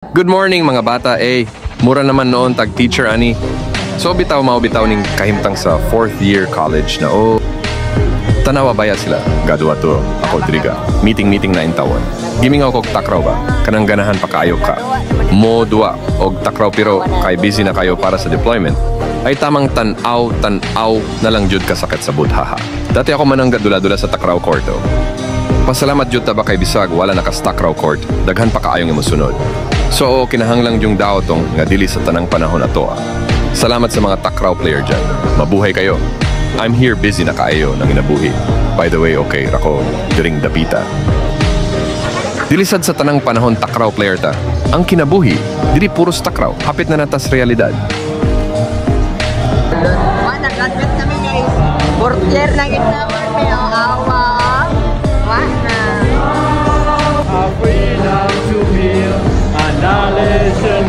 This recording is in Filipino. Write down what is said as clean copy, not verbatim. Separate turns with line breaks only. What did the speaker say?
Good morning mga bata, mura naman noon tag teacher ani. So bitaw maubitaw ning kahimtang sa 4th year college na tanawa baya sila. Gadwa to, ako driga. Meeting na intawon. Gimingaw kog takraw ba? Kanang ganahan pa kaayo ka. Mo dua og takraw pero kay busy na kayo para sa deployment. Ay tamang tanaw na lang jud kasakit sa budhaha. Dati ako manang dula-dula sa takraw court Pasalamat jud ta ba kay bisag wala naka-takraw court. Daghan pa kaayong imusunod. So, kinahanglang yung daotong nga dili sa tanang panahon ato. Salamat sa mga takraw player dyan. Mabuhay kayo. I'm here busy na kaayo nang inabuhi. By the way, okay, rako, during dapita. Dilisad sa tanang panahon takraw player ta. Ang kinabuhi, dili puros takraw. Hapit na natas realidad.
Nag-admit kami guys. 4th year na gitawar may awa. Mana?
Freedom to feel analysis.